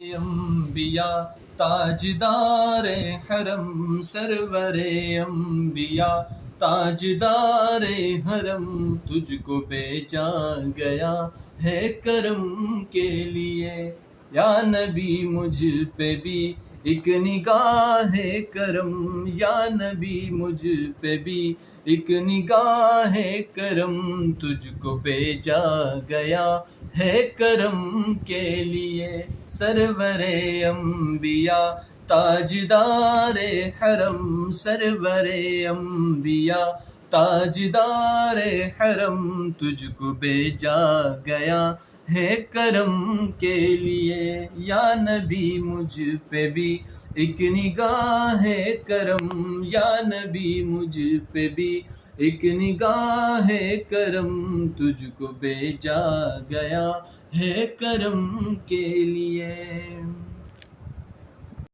انبیاء تاجدار حرم سرور انبیاء تاجدار حرم تجھ کو بھیجا گیا ہے کرم کے لیے یا نبی مجھ پہ بھی ایک نگاہ کرم یا نبی مجھ پہ بھی ایک نگاہ کرم تجھ کو بھیجا گیا ہے کرم کے لیے سرور انبیاء تاجدار حرم سرور انبیاء تاجدار حرم تجھ کو بھیجا گیا ہے کرم کے لیے یا نبی مجھ پہ بھی ایک نگاہ کرم یا نبی مجھ پہ بھی ایک نگاہ کرم تجھ کو بھیجا گیا ہے کرم کے لیے